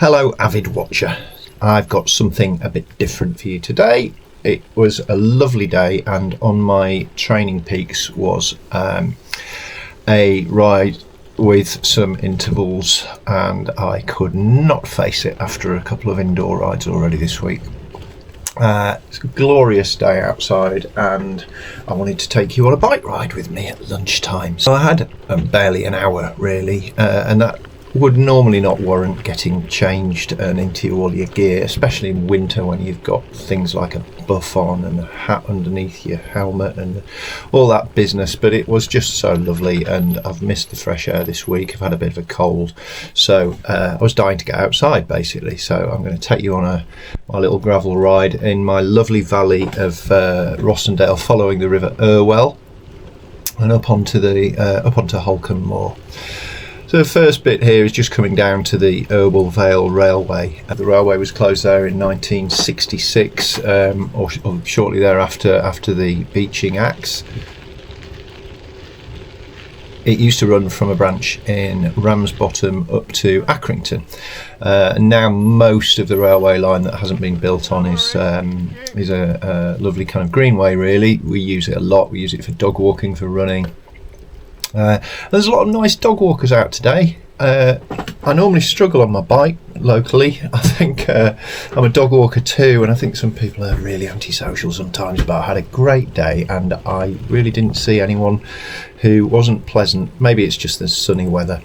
Hello avid watcher, I've got something a bit different for you today. It was a lovely day, and on my training peaks was a ride with some intervals, and I could not face it after a couple of indoor rides already this week. It's a glorious day outside, and I wanted to take you on a bike ride with me at lunchtime. So I had barely an hour really, and that would normally not warrant getting changed and into all your gear, especially in winter when you've got things like a buff on and a hat underneath your helmet and all that business. But it was just so lovely, and I've missed the fresh air this week. I've had a bit of a cold, so I was dying to get outside basically. So I'm going to take you on my little gravel ride in my lovely valley of Rossendale, following the river Irwell and up onto Holcombe Moor. So the first bit here is just coming down to the Irwell Vale railway. The railway was closed there in 1966, or shortly thereafter, after the Beeching Acts. It used to run from a branch in Ramsbottom up to Accrington. And now most of the railway line that hasn't been built on is a lovely kind of greenway really. We use it a lot. We use it for dog walking, for running. There's a lot of nice dog walkers out today. I normally struggle on my bike locally. I think I'm a dog walker too, and I think some people are really antisocial sometimes, but I had a great day and I really didn't see anyone who wasn't pleasant. Maybe it's just the sunny weather.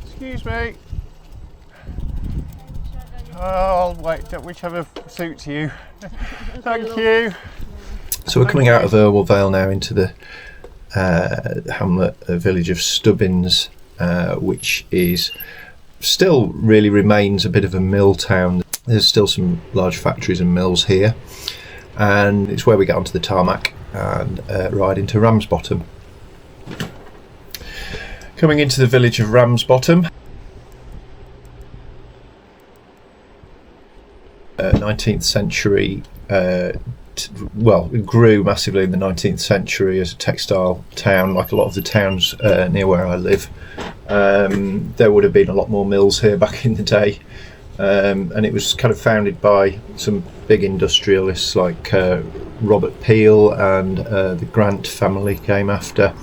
Excuse me. I'll wait, whichever suits you. Thank you. So we're coming out of Irwell Vale now into the hamlet village of Stubbins, which is still really remains a bit of a mill town. There's still some large factories and mills here, and it's where we get onto the tarmac and ride into Ramsbottom. Coming into the village of Ramsbottom, 19th century, it grew massively in the 19th century as a textile town, like a lot of the towns near where I live. There would have been a lot more mills here back in the day, and it was kind of founded by some big industrialists like Robert Peel, and the Grant family came after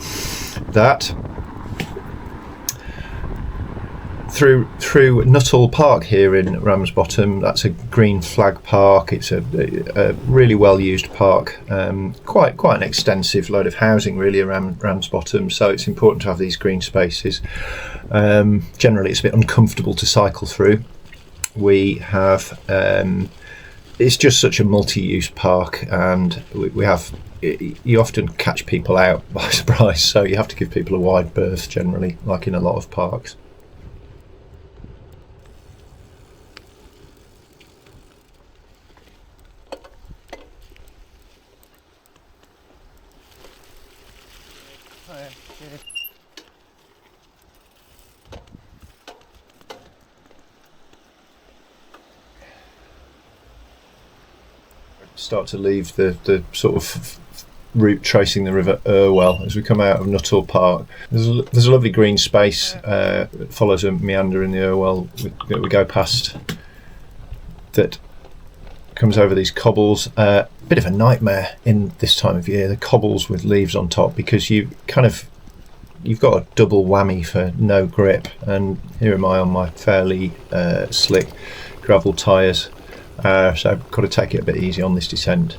that. Through Nuttall Park here in Ramsbottom. That's a green flag park. It's a really well used park, quite an extensive load of housing really around Ramsbottom, so it's important to have these green spaces. Generally it's a bit uncomfortable to cycle through. We have it's just such a multi-use park, and we have, you often catch people out by surprise, so you have to give people a wide berth generally, like in a lot of parks. Start to leave the sort of route tracing the river Irwell as we come out of Nuttall Park. There's a lovely green space, follows a meander in the Irwell that we go past, that comes over these cobbles. Bit of a nightmare in this time of year, the cobbles with leaves on top, because you've got a double whammy for no grip, and here am I on my fairly slick gravel tyres, so I've got to take it a bit easy on this descent.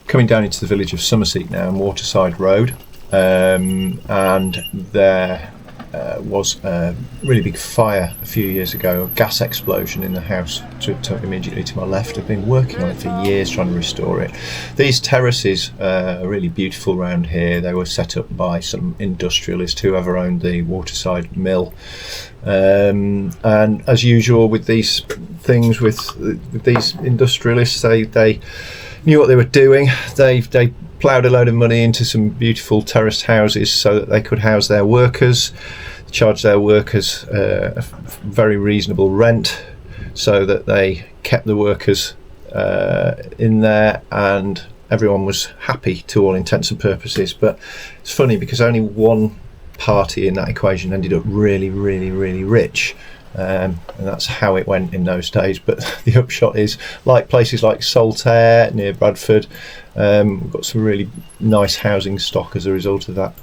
Coming down into the village of Somerset now, on Waterside Road, and there was a really big fire a few years ago, a gas explosion in the house immediately to my left. I've been working on it for years trying to restore it. These terraces are really beautiful around here. They were set up by some industrialist, whoever owned the waterside mill. And as usual with these things, with these industrialists, they knew what they were doing. They ploughed a load of money into some beautiful terraced houses so that they could house their workers, charge their workers a very reasonable rent, so that they kept the workers in there, and everyone was happy to all intents and purposes. But it's funny because only one party in that equation ended up really, really, really rich. And that's how it went in those days. But the upshot is, like places like Saltaire near Bradford, we've got some really nice housing stock as a result of that.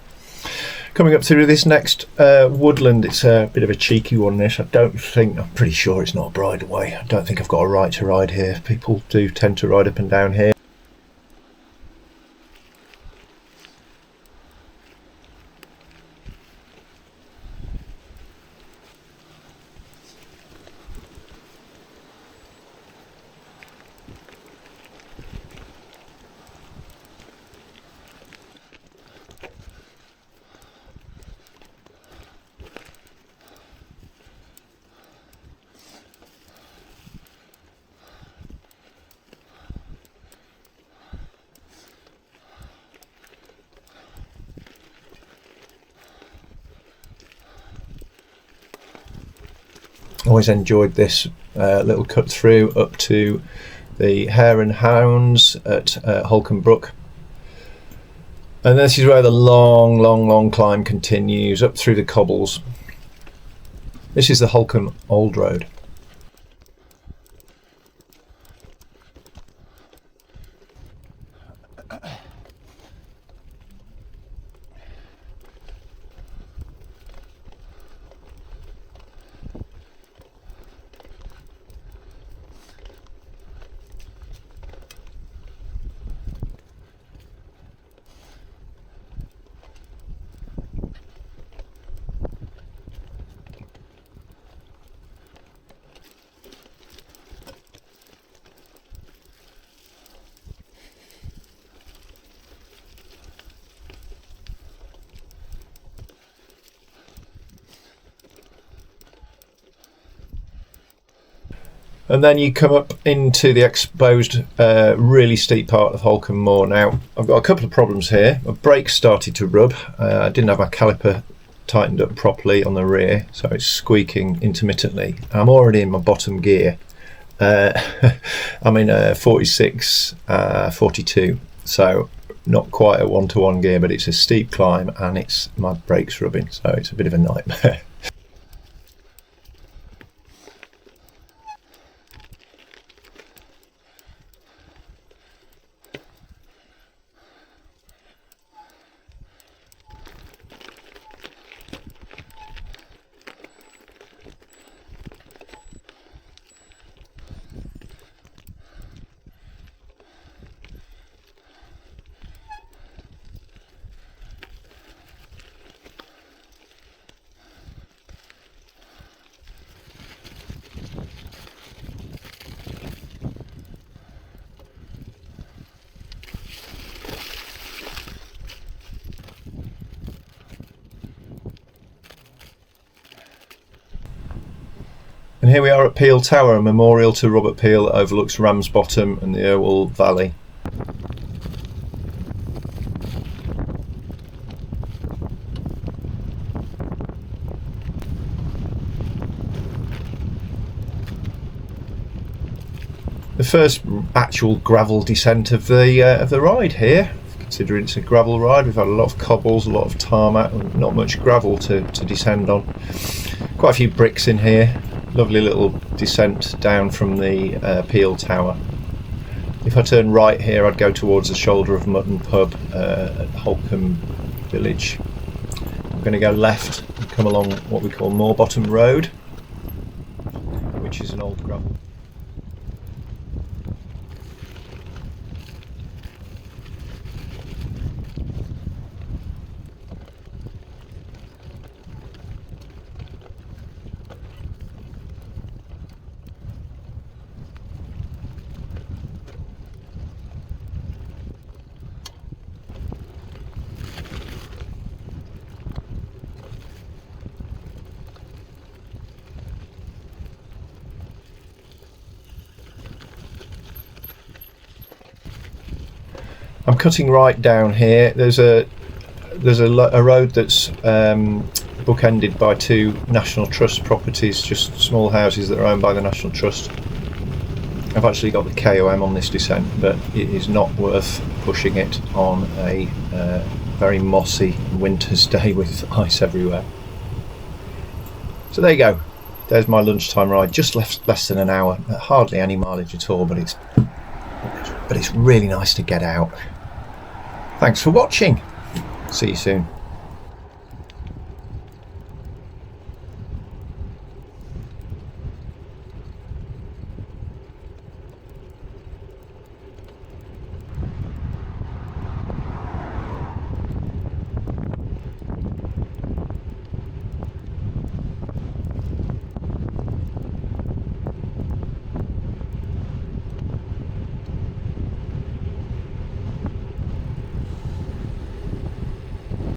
Coming up through this next woodland, it's a bit of a cheeky one, this. I'm pretty sure it's not a bridleway. I don't think I've got a right to ride here. People do tend to ride up and down here. Always enjoyed this little cut through up to the Hare and Hounds at Holcombe Brook, and this is where the long climb continues up through the cobbles. This is the Holcombe Old Road. And then you come up into the exposed, really steep part of Holcombe Moor. Now, I've got a couple of problems here. My brakes started to rub. I didn't have my caliper tightened up properly on the rear, so it's squeaking intermittently. I'm already in my bottom gear. I'm in 46, 42, so not quite a one-to-one gear, but it's a steep climb and it's my brakes rubbing, so it's a bit of a nightmare. And here we are at Peel Tower, a memorial to Robert Peel that overlooks Ramsbottom and the Irwell Valley. The first actual gravel descent of the ride here. Considering it's a gravel ride, we've had a lot of cobbles, a lot of tarmac, and not much gravel to descend on. Quite a few bricks in here. Lovely little descent down from the Peel Tower. If I turn right here, I'd go towards the Shoulder of Mutton pub at Holcombe Village. I'm going to go left and come along what we call Moorbottom Road, which is an old gravel. I'm cutting right down here. There's a road that's bookended by two National Trust properties, just small houses that are owned by the National Trust. I've actually got the KOM on this descent, but it is not worth pushing it on a very mossy winter's day with ice everywhere. So there you go. There's my lunchtime ride, just less than an hour, hardly any mileage at all, but it's really nice to get out. Thanks for watching. See you soon.